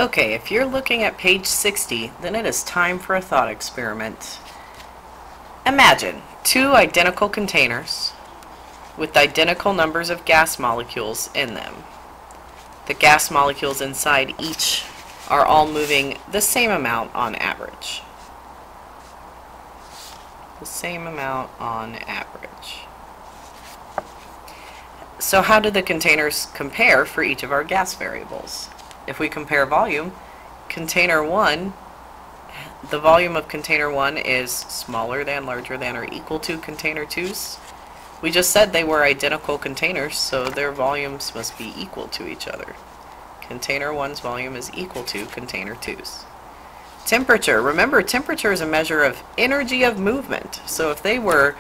Okay, if you're looking at page 60, then it is time for a thought experiment. Imagine two identical containers with identical numbers of gas molecules in them. The gas molecules inside each are all moving the same amount on average. The same amount on average. So how do the containers compare for each of our gas variables? If we compare volume, container 1, the volume of container 1 is smaller than, larger than, or equal to container 2's. We just said they were identical containers, so their volumes must be equal to each other. Container 1's volume is equal to container 2's. Temperature. Remember, temperature is a measure of energy of movement. So if they were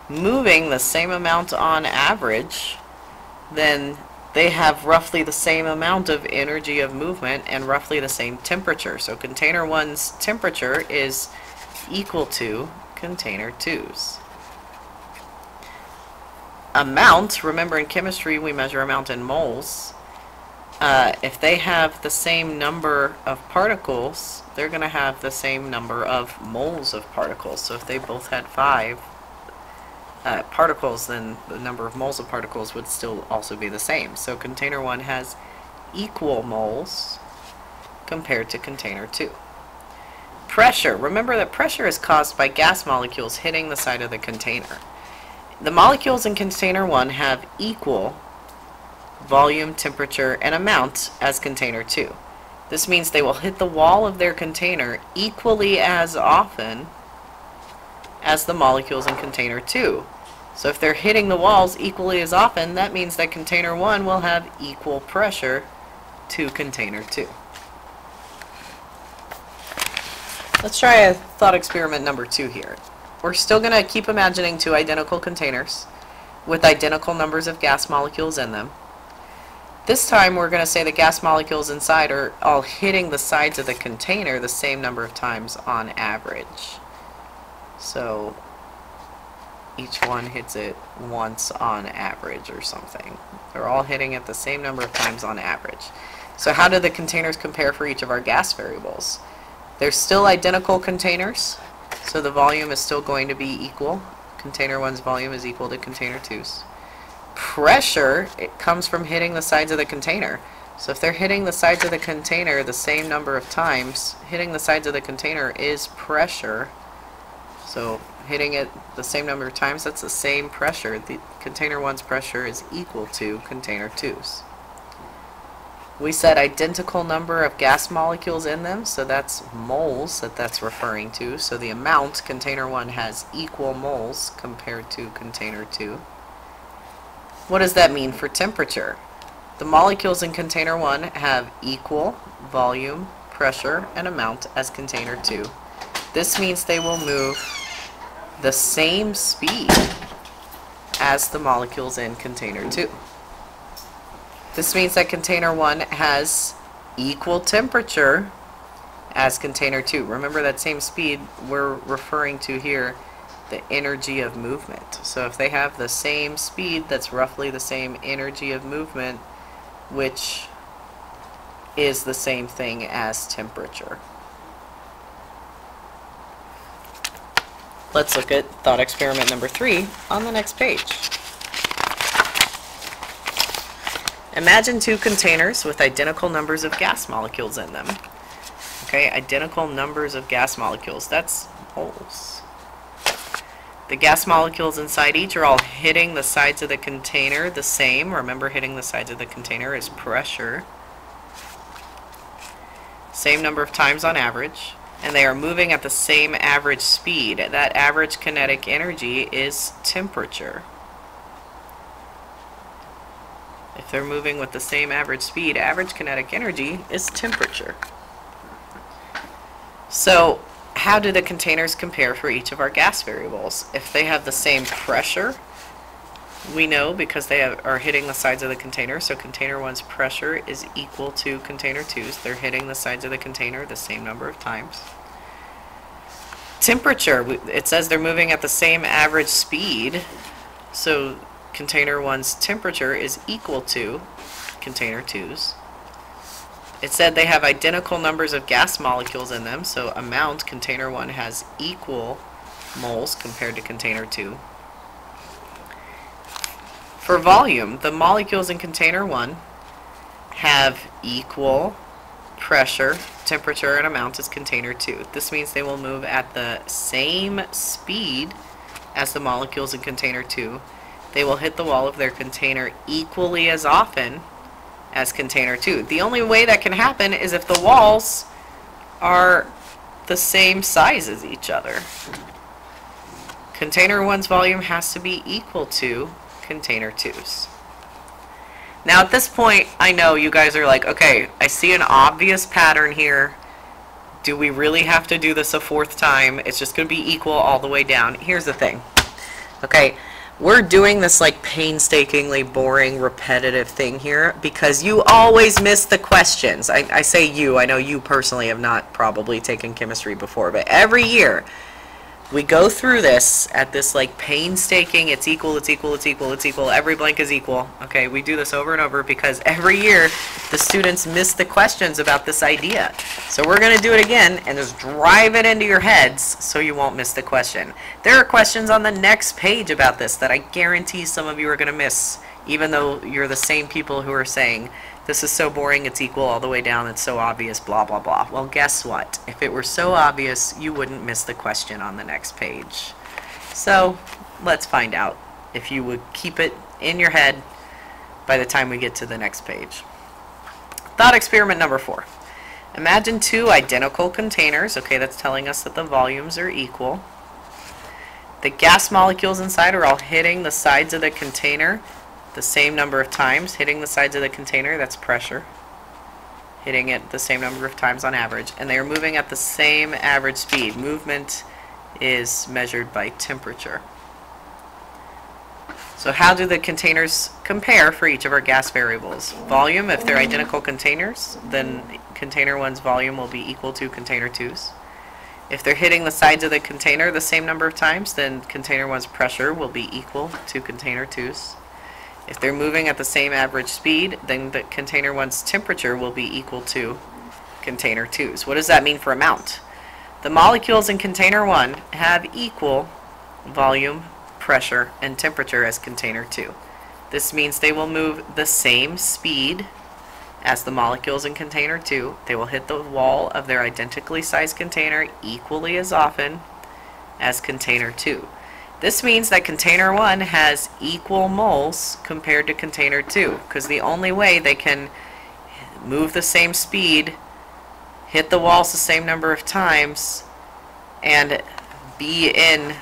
moving the same amount on average, then they have roughly the same amount of energy of movement and roughly the same temperature. So container 1's temperature is equal to container 2's. Amount, remember in chemistry we measure amount in moles. If they have the same number of particles, they're going to have the same number of moles of particles. So if they both had 5 particles, then the number of moles of particles would still also be the same. So container 1 has equal moles compared to container 2. Pressure. Remember that pressure is caused by gas molecules hitting the side of the container. The molecules in container 1 have equal volume, temperature, and amount as container 2. This means they will hit the wall of their container equally as often as the molecules in container 2. So if they're hitting the walls equally as often, that means that container 1 will have equal pressure to container 2. Let's try a thought experiment number 2 here. We're still going to keep imagining two identical containers with identical numbers of gas molecules in them. This time we're going to say the gas molecules inside are all hitting the sides of the container the same number of times on average. So each one hits it once on average or something. They're all hitting it the same number of times on average. So how do the containers compare for each of our gas variables? They're still identical containers, so the volume is still going to be equal. Container 1's volume is equal to container 2's. Pressure, it comes from hitting the sides of the container. So if they're hitting the sides of the container the same number of times, hitting the sides of the container is pressure. So hitting it the same number of times, that's the same pressure. The container 1's pressure is equal to container 2's. We said identical number of gas molecules in them, so that's moles that's referring to. So the amount, container 1 has equal moles compared to container 2. What does that mean for temperature? The molecules in container 1 have equal volume, pressure, and amount as container 2. This means they will move the same speed as the molecules in container 2. This means that container 1 has equal temperature as container 2. Remember that same speed we're referring to here, the energy of movement. So if they have the same speed, that's roughly the same energy of movement, which is the same thing as temperature. Let's look at thought experiment number 3 on the next page. Imagine two containers with identical numbers of gas molecules in them. Okay, identical numbers of gas molecules, that's moles. The gas molecules inside each are all hitting the sides of the container the same. Remember, hitting the sides of the container is pressure. Same number of times on average. And they are moving at the same average speed. That average kinetic energy is temperature. If they're moving with the same average speed, average kinetic energy is temperature. So how do the containers compare for each of our gas variables? If they have the same pressure, we know because they are hitting the sides of the container, so container 1's pressure is equal to container 2's. They're hitting the sides of the container the same number of times. Temperature, it says they're moving at the same average speed, so container 1's temperature is equal to container 2's. It said they have identical numbers of gas molecules in them, so amount, container 1 has equal moles compared to container 2. For volume, the molecules in container 1 have equal pressure, temperature, and amount as container 2. This means they will move at the same speed as the molecules in container 2. They will hit the wall of their container equally as often as container 2. The only way that can happen is if the walls are the same size as each other. Container 1's volume has to be equal to container 2's. Now at this point, I know you guys are like, okay, I see an obvious pattern here. Do we really have to do this a fourth time? It's just going to be equal all the way down. Here's the thing. Okay, we're doing this like painstakingly boring, repetitive thing here because you always miss the questions. I say you, I know you personally have not probably taken chemistry before, but every year we go through this at this like painstaking, it's equal, it's equal, it's equal, it's equal, every blank is equal. Okay, we do this over and over because every year the students miss the questions about this idea. So we're going to do it again and just drive it into your heads so you won't miss the question. There are questions on the next page about this that I guarantee some of you are going to miss, even though you're the same people who are saying, this is so boring, it's equal all the way down, it's so obvious, blah, blah, blah. Well, guess what? If it were so obvious, you wouldn't miss the question on the next page. So, let's find out if you would keep it in your head by the time we get to the next page. Thought experiment number 4. Imagine 2 identical containers. Okay, that's telling us that the volumes are equal. The gas molecules inside are all hitting the sides of the container the same number of times. Hitting the sides of the container, that's pressure. Hitting it the same number of times on average. And they are moving at the same average speed. Movement is measured by temperature. So how do the containers compare for each of our gas variables? Volume, if they're identical containers, then container 1's volume will be equal to container 2's. If they're hitting the sides of the container the same number of times, then container 1's pressure will be equal to container 2's. If they're moving at the same average speed, then the container 1's temperature will be equal to container 2's. What does that mean for amount? The molecules in container 1 have equal volume, pressure, and temperature as container 2. This means they will move the same speed as the molecules in container 2. They will hit the wall of their identically sized container equally as often as container 2. This means that container 1 has equal moles compared to container 2, because the only way they can move the same speed, hit the walls the same number of times, and be in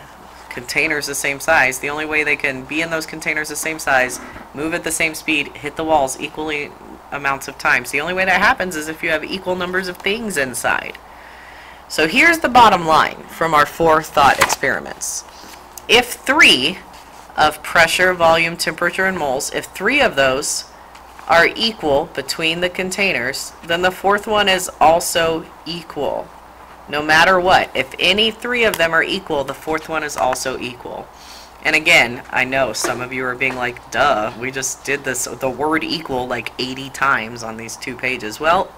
containers the same size, the only way they can be in those containers the same size, move at the same speed, hit the walls equally amounts of times. The only way that happens is if you have equal numbers of things inside. So here's the bottom line from our 4 thought experiments. If 3 of pressure, volume, temperature, and moles, if 3 of those are equal between the containers, then the 4th one is also equal. No matter what, if any 3 of them are equal, the 4th one is also equal. And again, I know some of you are being like, duh, we just did this, the word equal like 80 times on these 2 pages. Well,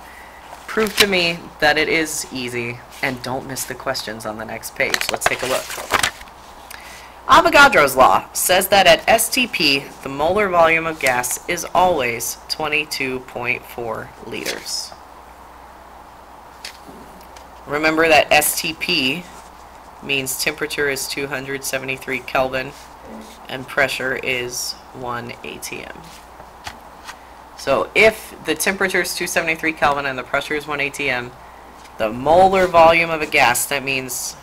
prove to me that it is easy, and don't miss the questions on the next page. Let's take a look. Avogadro's law says that at STP, the molar volume of gas is always 22.4 liters. Remember that STP means temperature is 273 Kelvin and pressure is 1 atm. So if the temperature is 273 Kelvin and the pressure is 1 atm, the molar volume of a gas, that means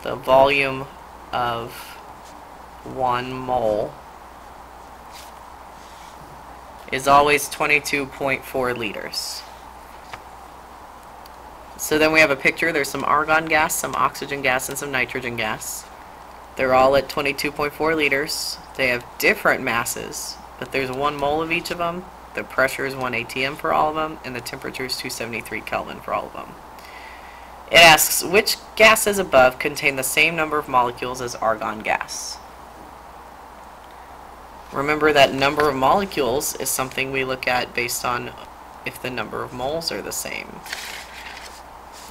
the volume of 1 mole, is always 22.4 liters. So then we have a picture. There's some argon gas, some oxygen gas, and some nitrogen gas. They're all at 22.4 liters. They have different masses, but there's 1 mole of each of them. The pressure is 1 atm for all of them, and the temperature is 273 Kelvin for all of them. It asks, which gases above contain the same number of molecules as argon gas? Remember that number of molecules is something we look at based on if the number of moles are the same.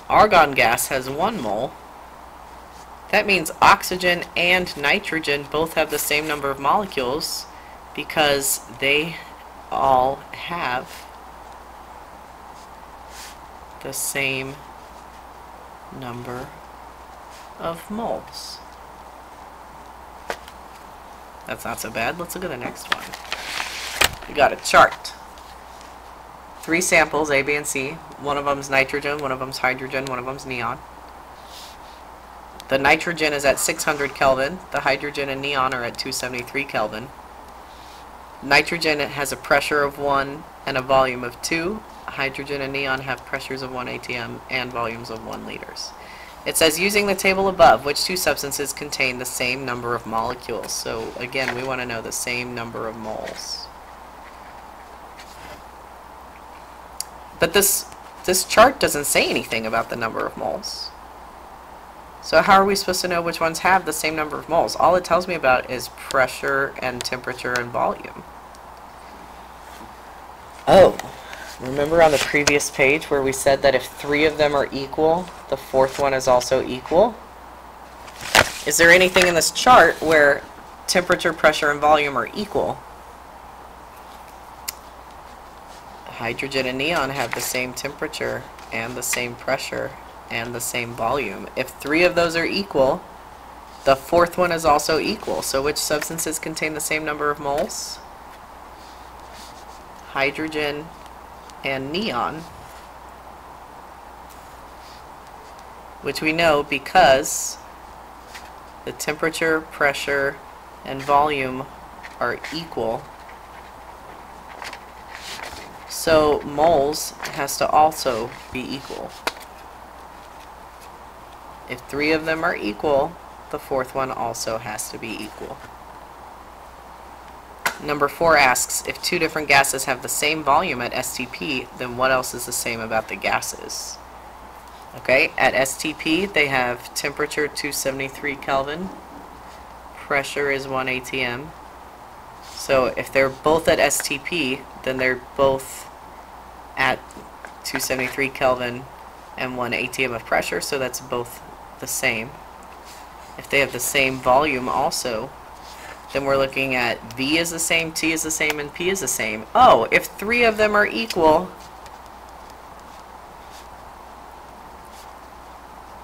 Argon gas has 1 mole. That means oxygen and nitrogen both have the same number of molecules because they all have the same number of moles. That's not so bad. Let's look at the next one. We got a chart. 3 samples, A, B, and C. One of them's nitrogen, one of them's hydrogen, one of them's neon. The nitrogen is at 600 Kelvin. The hydrogen and neon are at 273 Kelvin. Nitrogen has a pressure of 1 and a volume of 2. Hydrogen and neon have pressures of 1 atm and volumes of 1 liters. It says, using the table above, which 2 substances contain the same number of molecules? So again, we want to know the same number of moles. But this chart doesn't say anything about the number of moles. So how are we supposed to know which ones have the same number of moles? All it tells me about is pressure and temperature and volume. Oh, remember on the previous page where we said that if 3 of them are equal, the 4th one is also equal? Is there anything in this chart where temperature, pressure, and volume are equal? Hydrogen and neon have the same temperature and the same pressure and the same volume. If 3 of those are equal, the 4th one is also equal. So which substances contain the same number of moles? Hydrogen and neon, which we know because the temperature, pressure, and volume are equal. So moles has to also be equal. If 3 of them are equal, the 4th one also has to be equal. Number 4 asks, if 2 different gases have the same volume at STP, then what else is the same about the gases? Okay, at STP they have temperature 273 Kelvin, pressure is 1 atm. So if they're both at STP, then they're both at 273 Kelvin and 1 atm of pressure, so that's both the same. If they have the same volume also, then we're looking at V is the same, T is the same, and P is the same. Oh, if 3 of them are equal,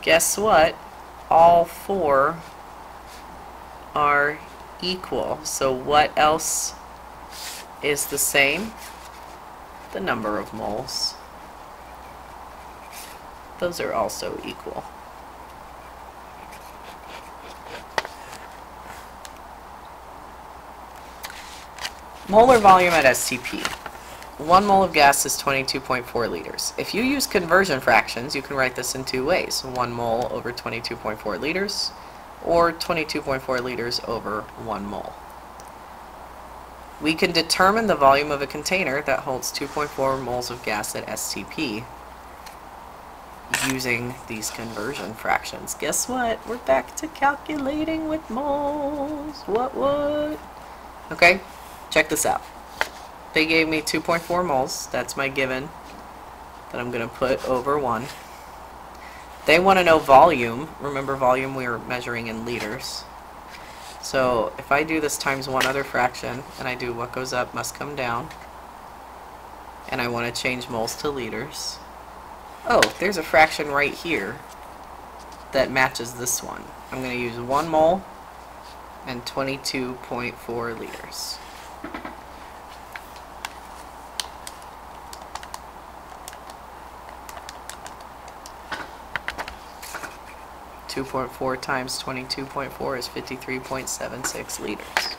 guess what? All 4 are equal. So what else is the same? The number of moles. Those are also equal. Molar volume at STP. 1 mole of gas is 22.4 liters. If you use conversion fractions, you can write this in 2 ways. 1 mole over 22.4 liters, or 22.4 liters over 1 mole. We can determine the volume of a container that holds 2.4 moles of gas at STP using these conversion fractions. Guess what? We're back to calculating with moles. What? Okay. Check this out. They gave me 2.4 moles. That's my given that I'm going to put over 1. They want to know volume. Remember, volume we were measuring in liters. So if I do this times one other fraction, and I do what goes up must come down, and I want to change moles to liters. Oh, there's a fraction right here that matches this one. I'm going to use 1 mole and 22.4 liters. .4 times 22.4 is 53.76 liters.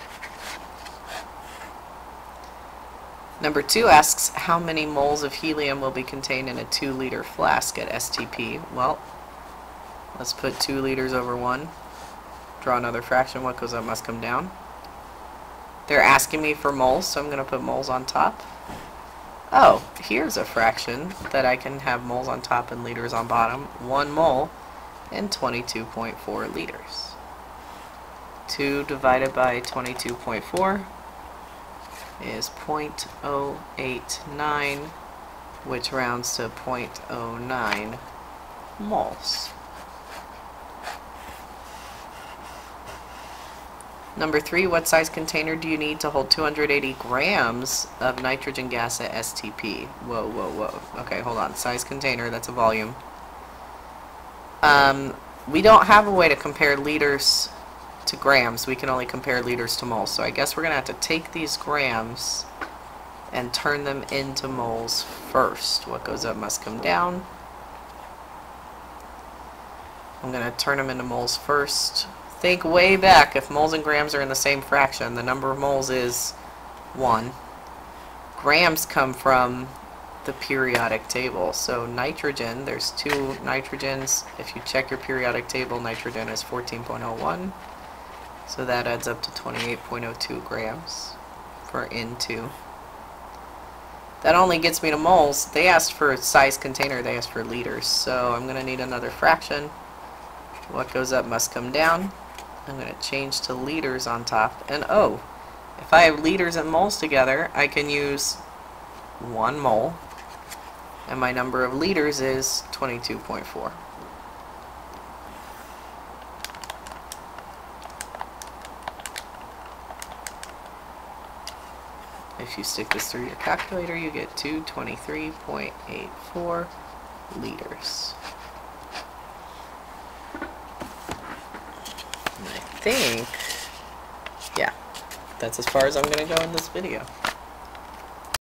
Number 2 asks how many moles of helium will be contained in a 2-liter flask at STP. Well, let's put 2 liters over 1. Draw another fraction. What goes up must come down. They're asking me for moles, so I'm going to put moles on top. Oh, here's a fraction that I can have moles on top and liters on bottom. 1 mole and 22.4 liters. 2 divided by 22.4 is 0.089 which rounds to 0.09 moles. Number 3, what size container do you need to hold 280 grams of nitrogen gas at STP? Whoa, whoa, whoa. Okay, hold on. Size container, that's a volume. We don't have a way to compare liters to grams. We can only compare liters to moles. So I guess we're going to have to take these grams and turn them into moles first. What goes up must come down. I'm going to turn them into moles first. Think way back. If moles and grams are in the same fraction, the number of moles is 1. Grams come from the periodic table. So nitrogen, there's 2 nitrogens. If you check your periodic table, nitrogen is 14.01. So that adds up to 28.02 grams for N2. That only gets me to moles. They asked for a size container, they asked for liters. So I'm going to need another fraction. What goes up must come down. I'm going to change to liters on top. And oh, if I have liters and moles together, I can use 1 mole. And my number of liters is 22.4. If you stick this through your calculator, you get 223.84 liters. And I think, yeah, that's as far as I'm going to go in this video.